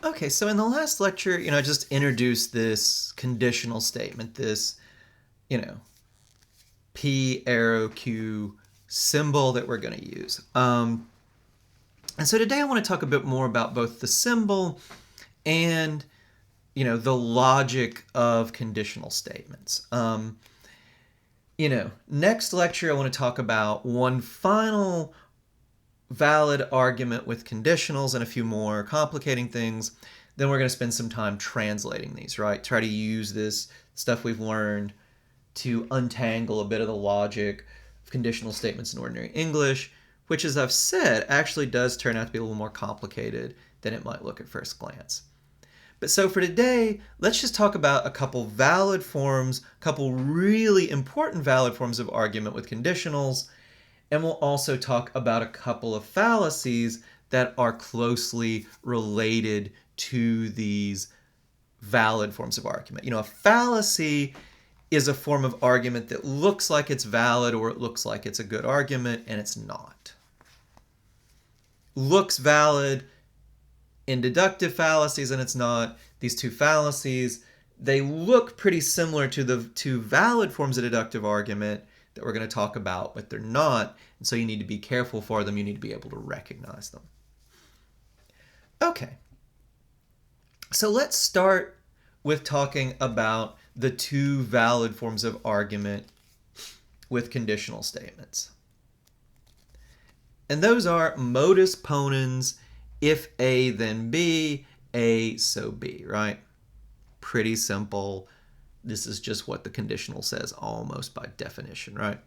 Okay, so in the last lecture, I just introduced this conditional statement, this, you know, P arrow Q symbol that we're going to use. And so today I want to talk a bit more about both the symbol and, the logic of conditional statements. Next lecture I want to talk about one final valid argument with conditionals and a few more complicating things. Then we're going to spend some time translating these, right? Try to use this stuff we've learned to untangle a bit of the logic of conditional statements in ordinary English, which, as I've said, actually does turn out to be a little more complicated than it might look at first glance. But so for today, let's just talk about a couple valid forms, a couple really important valid forms of argument with conditionals, and we'll also talk about a couple of fallacies that are closely related to these valid forms of argument. A fallacy is a form of argument that looks like it's valid or it looks like it's a good argument, and it's not. Looks valid in deductive fallacies, and it's not. These two fallacies, they look pretty similar to the two valid forms of deductive argument that we're going to talk about, but they're not, and so you need to be careful for them. You need to be able to recognize them. Okay, so let's start with talking about the two valid forms of argument with conditional statements. And those are modus ponens, if A then B, A so B, right? Pretty simple. This is just what the conditional says almost by definition, right?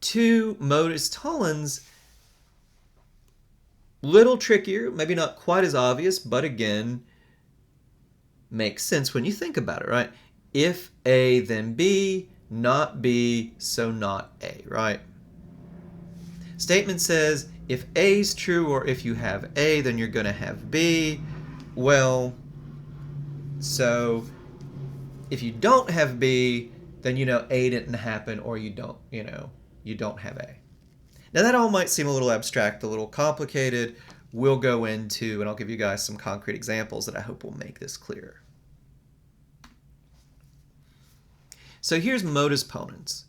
Two modus tollens, little trickier, maybe not quite as obvious, but again, makes sense when you think about it, right? If A then B, not B, so not A, right? Statement says if A is true, or if you have A, then you're going to have B. Well, so if you don't have B, then A didn't happen, or you don't have A. Now that all might seem a little abstract, a little complicated. We'll go into, and I'll give you guys some concrete examples that I hope will make this clearer. So here's modus ponens.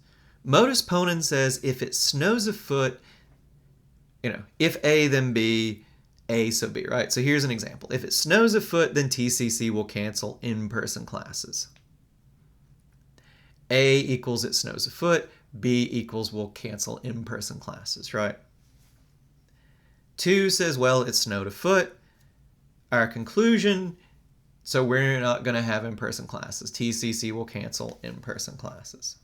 Modus ponens says if it snows a foot, if A then B, A so B, right? So here's an example. If it snows a foot, then TCC will cancel in-person classes. A equals it snows a foot, B equals will cancel in-person classes, right? 2 says, well, it snowed a foot. Our conclusion, so we're not going to have in-person classes. TCC will cancel in-person classes.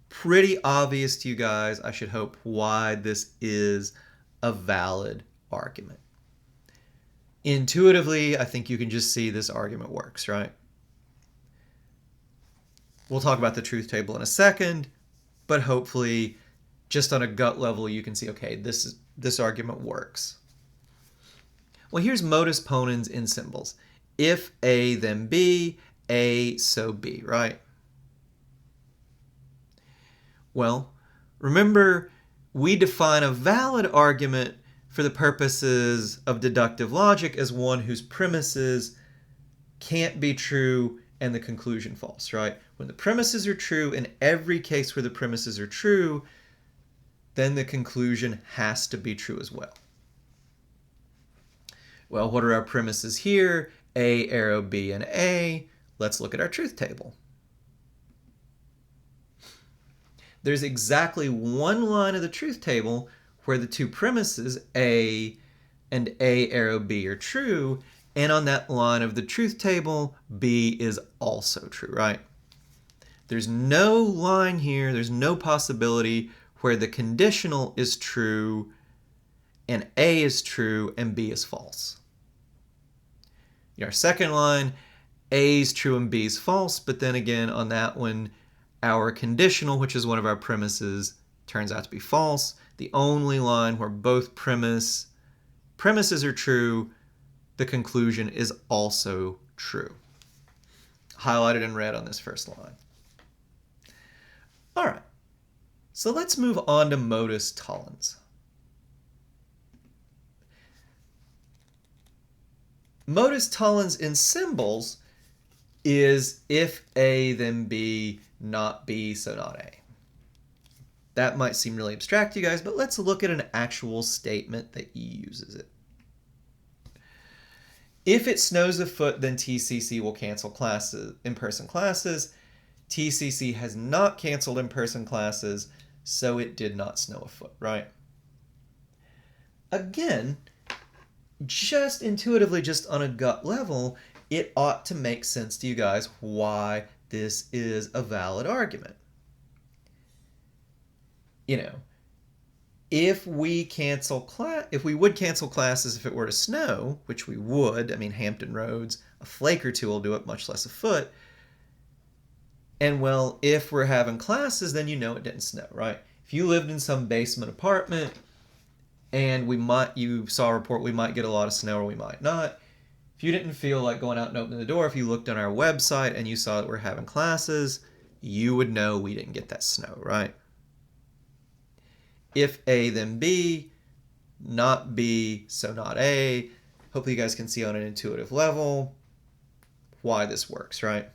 Pretty obvious to you guys, I should hope, why this is a valid argument. Intuitively, I think you can just see this argument works, right? We'll talk about the truth table in a second, but hopefully just on a gut level you can see, okay, this argument works. Well, here's modus ponens in symbols. If A then B, A so B, right? Well, remember, we define a valid argument for the purposes of deductive logic as one whose premises can't be true and the conclusion false, right? When the premises are true, in every case where the premises are true, then the conclusion has to be true as well. Well, what are our premises here? A, arrow, B, and A. Let's look at our truth table. There's exactly one line of the truth table where the two premises, A and A arrow B, are true, and on that line of the truth table, B is also true, right? There's no line here, there's no possibility where the conditional is true and A is true and B is false. Our second line, A is true and B is false, but then again on that one, our conditional, which is one of our premises, turns out to be false. The only line where both premises are true, the conclusion is also true. Highlighted in red on this first line. All right, so let's move on to modus tollens. Modus tollens in symbols is if A then B, not B, so not A. That might seem really abstract to you guys, but let's look at an actual statement that uses it. If it snows a foot, then TCC will cancel classes, in-person classes. TCC has not canceled in-person classes, so it did not snow a foot, right? Again, just intuitively, just on a gut level, it ought to make sense to you guys why this is a valid argument. You know, if we would cancel classes if it were to snow, which we would, I mean, Hampton Roads, a flake or two will do it, much less a foot. And well, if we're having classes, then you know it didn't snow, right? If you lived in some basement apartment and you saw a report we might get a lot of snow or we might not, if you didn't feel like going out and opening the door, if you looked on our website and you saw that we're having classes, you would know we didn't get that snow, right? If A, then B, not B, so not A. Hopefully you guys can see on an intuitive level why this works, right?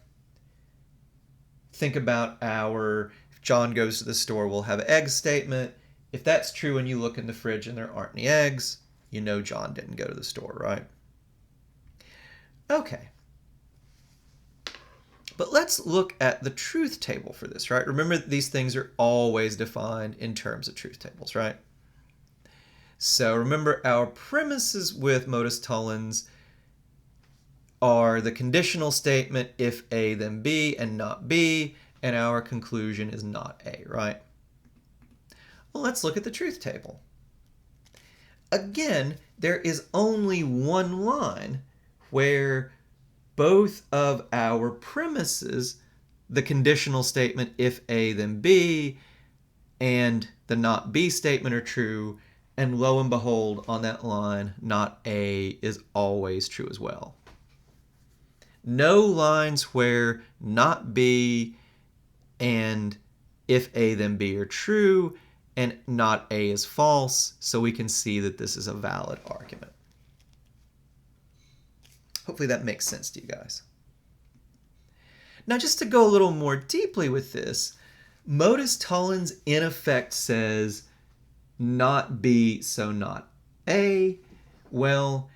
Think about if John goes to the store, we'll have an egg statement. If that's true and you look in the fridge and there aren't any eggs, you know John didn't go to the store, right? Okay. But let's look at the truth table for this, right? Remember, these things are always defined in terms of truth tables, right? So remember, our premises with modus tollens are the conditional statement, if A, then B, and not B, and our conclusion is not A, right? Well, let's look at the truth table. Again, there is only one line where both of our premises, the conditional statement, if A, then B, and the not B statement are true, and lo and behold, on that line, not A is always true as well. No lines where not B and if A, then B are true, and not A is false, so we can see that this is a valid argument. Hopefully that makes sense to you guys. Now, just to go a little more deeply with this, modus tollens in effect says not B, so not A. Well,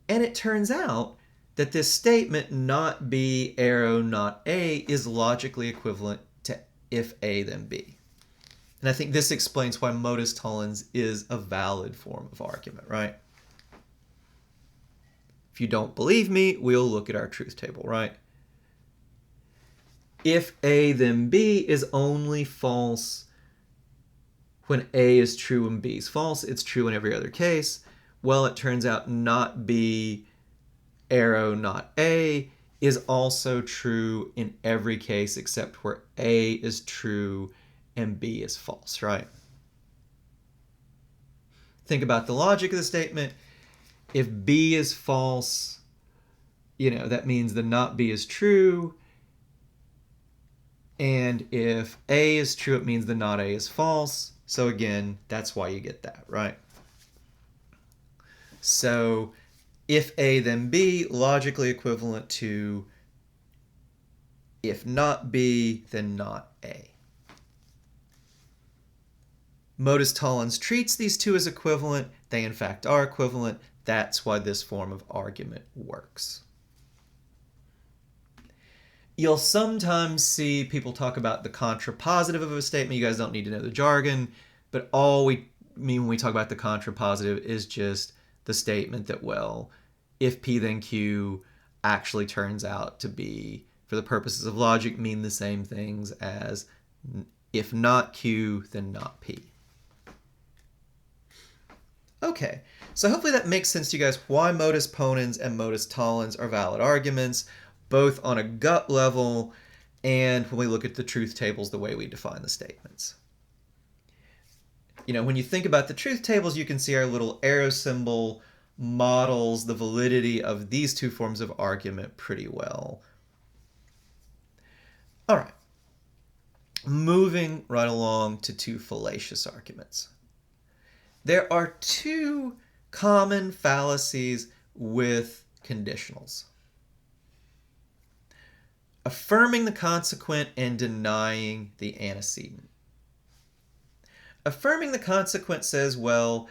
and it turns out that this statement, not B, arrow, not A, is logically equivalent to if A, then B. And I think this explains why modus tollens is a valid form of argument, right? If you don't believe me, we'll look at our truth table, right? If A, then B is only false when A is true and B is false. It's true in every other case. Well, it turns out not B, arrow, not A, is also true in every case except where A is true and B is false, right? Think about the logic of the statement. If B is false, that means the not B is true. And if A is true, it means the not A is false. So again, that's why you get that, right? So if A, then B, logically equivalent to if not B, then not A. Modus tollens treats these two as equivalent. They in fact are equivalent. That's why this form of argument works. You'll sometimes see people talk about the contrapositive of a statement. You guys don't need to know the jargon, but all we mean when we talk about the contrapositive is just the statement that, well, if P then Q actually turns out to be, for the purposes of logic, mean the same things as if not Q, then not P. Okay, so hopefully that makes sense to you guys why modus ponens and modus tollens are valid arguments, both on a gut level and when we look at the truth tables, the way we define the statements. When you think about the truth tables, you can see our little arrow symbol models the validity of these two forms of argument pretty well. All right, moving right along to two fallacious arguments. There are two common fallacies with conditionals. Affirming the consequent and denying the antecedent. Affirming the consequent says, well,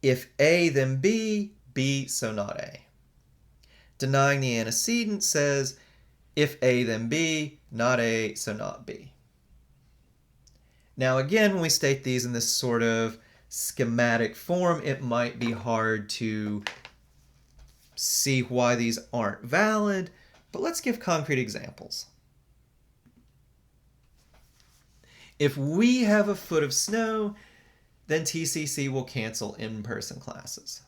if A, then B, B, so not A. Denying the antecedent says, if A, then B, not A, so not B. Now again, when we state these in this sort of schematic form, it might be hard to see why these aren't valid, but let's give concrete examples. If we have a foot of snow, then TCC will cancel in-person classes.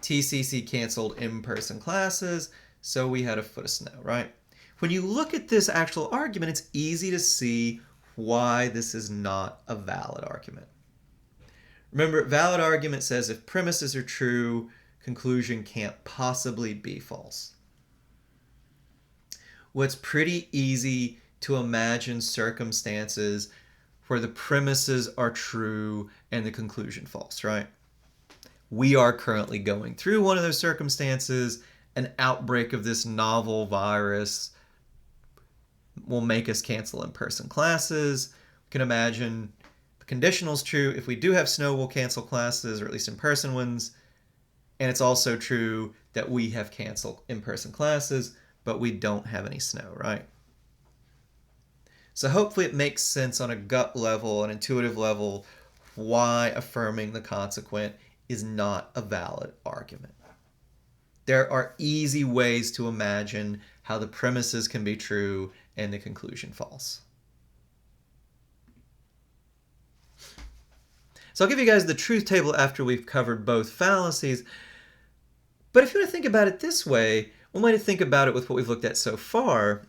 TCC canceled in-person classes, so we had a foot of snow, right? When you look at this actual argument, it's easy to see why this is not a valid argument. Remember, valid argument says if premises are true, conclusion can't possibly be false. Well, it's pretty easy to imagine circumstances where the premises are true and the conclusion false, right? We are currently going through one of those circumstances. An outbreak of this novel virus will make us cancel in-person classes. We can imagine the conditional is true. If we do have snow, we'll cancel classes, or at least in-person ones. And it's also true that we have canceled in-person classes, but we don't have any snow, right? So hopefully it makes sense on a gut level, an intuitive level, why affirming the consequent is not a valid argument. There are easy ways to imagine how the premises can be true and the conclusion false. So I'll give you guys the truth table after we've covered both fallacies. But if you want to think about it this way, one way to think about it with what we've looked at so far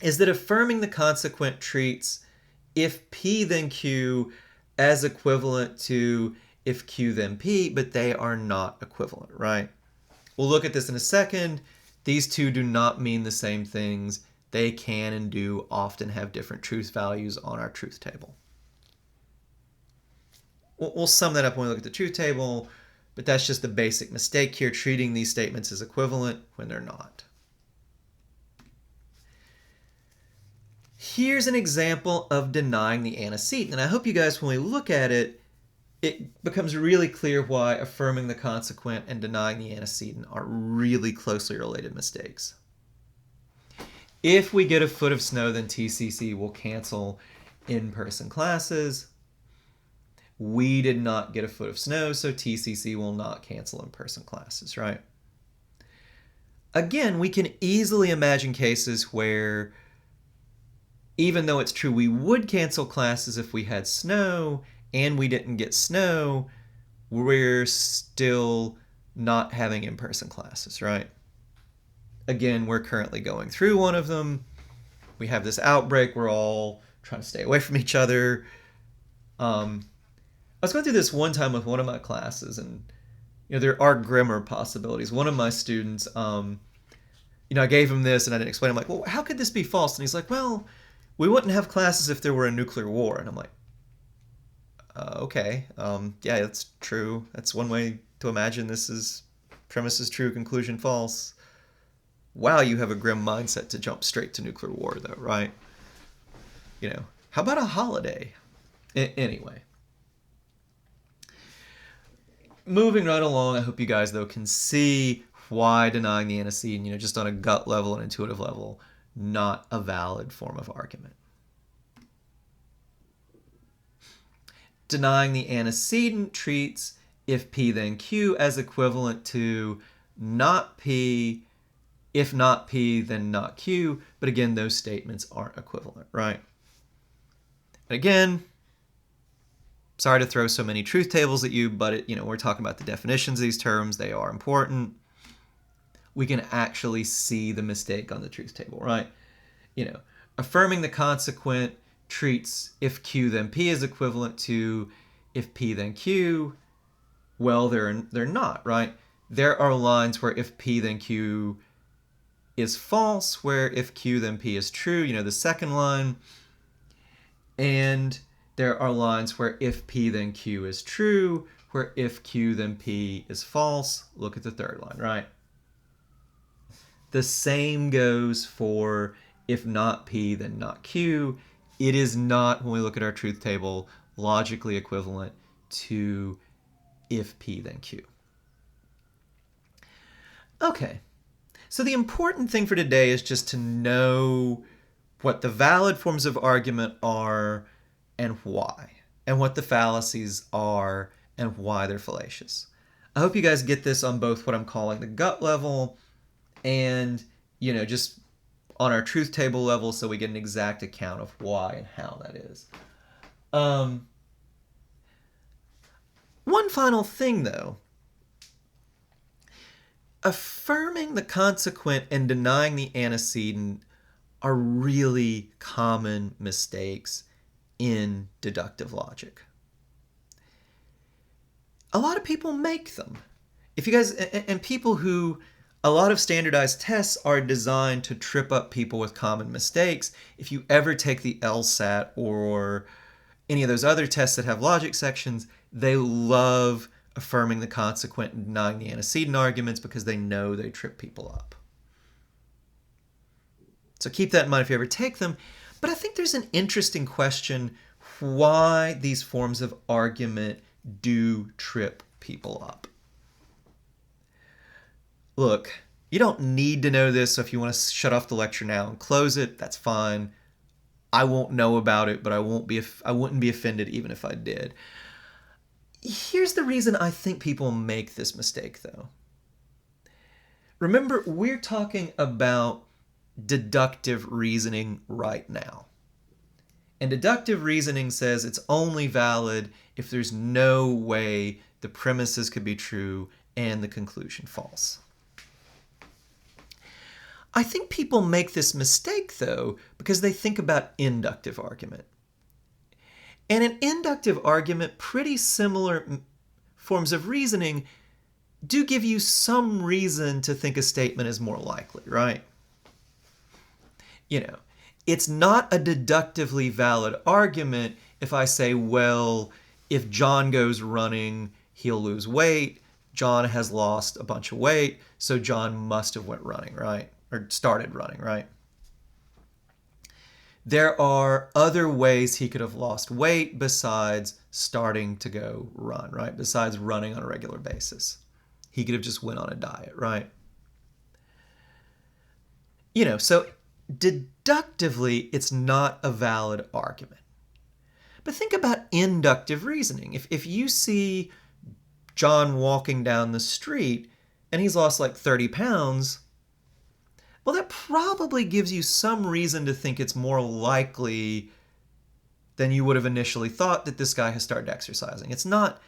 is that affirming the consequent treats if P then Q as equivalent to if Q then P, but they are not equivalent, right? We'll look at this in a second. These two do not mean the same things. They can and do often have different truth values on our truth table. We'll sum that up when we look at the truth table, but that's just the basic mistake here, treating these statements as equivalent when they're not. Here's an example of denying the antecedent, and I hope you guys, when we look at it, it becomes really clear why affirming the consequent and denying the antecedent are really closely related mistakes. If we get a foot of snow, then TCC will cancel in-person classes. We did not get a foot of snow, so TCC will not cancel in-person classes, right? Again, we can easily imagine cases where, even though it's true we would cancel classes if we had snow and we didn't get snow, we're still not having in-person classes, right? Again, we're currently going through one of them. We have this outbreak. We're all trying to stay away from each other. I was going through this one time with one of my classes, and there are grimmer possibilities. One of my students, I gave him this and I didn't explain. I'm like, well, how could this be false? And he's like, well, we wouldn't have classes if there were a nuclear war. And I'm like, okay, yeah, that's true. That's one way to imagine this is premise is true, conclusion false. Wow, you have a grim mindset to jump straight to nuclear war, though, right? How about a holiday? Anyway. Moving right along, I hope you guys, though, can see why denying the antecedent, just on a gut level and intuitive level, not a valid form of argument. Denying the antecedent treats if P then Q as equivalent to not P, if not P then not Q, but again, those statements aren't equivalent, right? Again, sorry to throw so many truth tables at you, but we're talking about the definitions of these terms. They are important. We can actually see the mistake on the truth table, right? Affirming the consequent treats if Q then P is equivalent to if P then Q. Well, they're not, right? There are lines where if P then Q is false, where if Q then P is true, the second line. And there are lines where if P then Q is true, where if Q then P is false. Look at the third line, right? The same goes for if not P then not Q. It is not, when we look at our truth table, logically equivalent to if P then Q. Okay, so the important thing for today is just to know what the valid forms of argument are and why, and what the fallacies are and why they're fallacious. I hope you guys get this on both what I'm calling the gut level and, just on our truth table level, so we get an exact account of why and how that is. One final thing, though. Affirming the consequent and denying the antecedent are really common mistakes in deductive logic. A lot of people make them. If you guys, and people who, a lot of standardized tests are designed to trip up people with common mistakes. If you ever take the LSAT or any of those other tests that have logic sections, they love affirming the consequent and denying the antecedent arguments because they know they trip people up. So keep that in mind if you ever take them. But I think there's an interesting question why these forms of argument do trip people up. Look, you don't need to know this, so if you want to shut off the lecture now and close it, that's fine. I won't know about it, but I wouldn't be offended even if I did. Here's the reason I think people make this mistake, though. Remember, we're talking about deductive reasoning right now. And deductive reasoning says it's only valid if there's no way the premises could be true and the conclusion false. I think people make this mistake, though, because they think about inductive argument. And in inductive argument, pretty similar forms of reasoning do give you some reason to think a statement is more likely, right? It's not a deductively valid argument if I say, well, if John goes running, he'll lose weight. John has lost a bunch of weight, so John must have went running, right? Or started running, right? There are other ways he could have lost weight besides starting to go run, right? Besides running on a regular basis. He could have just went on a diet, right? So deductively, it's not a valid argument. But think about inductive reasoning. If you see John walking down the street and he's lost like 30 pounds, well, that probably gives you some reason to think it's more likely than you would have initially thought that this guy has started exercising. It's not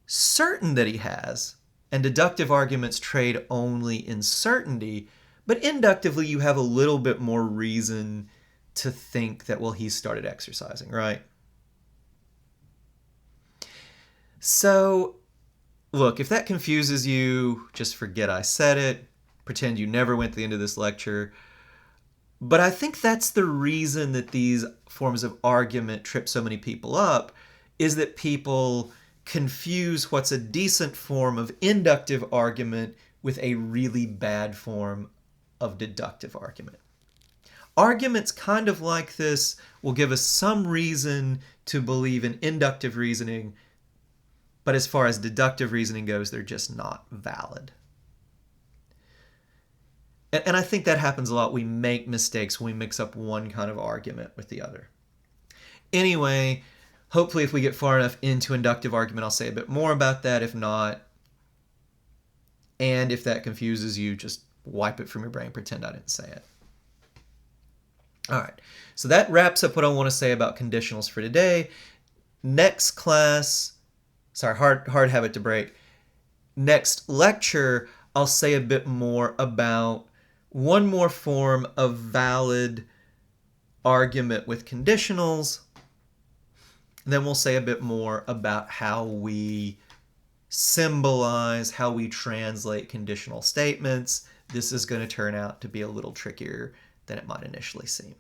certain that he has, and deductive arguments trade only in certainty, but inductively you have a little bit more reason to think that, well, he started exercising, right? So, look, if that confuses you, just forget I said it. Pretend you never went to the end of this lecture. But I think that's the reason that these forms of argument trip so many people up, is that people confuse what's a decent form of inductive argument with a really bad form of deductive argument. Arguments kind of like this will give us some reason to believe in inductive reasoning, but as far as deductive reasoning goes, they're just not valid. And I think that happens a lot. We make mistakes when we mix up one kind of argument with the other. Anyway, hopefully if we get far enough into inductive argument, I'll say a bit more about that. If not, and if that confuses you, just wipe it from your brain, pretend I didn't say it. All right, so that wraps up what I want to say about conditionals for today. Next class, hard habit to break. Next lecture, I'll say a bit more about one more form of valid argument with conditionals. And then we'll say a bit more about how we symbolize, how we translate conditional statements. This is going to turn out to be a little trickier than it might initially seem.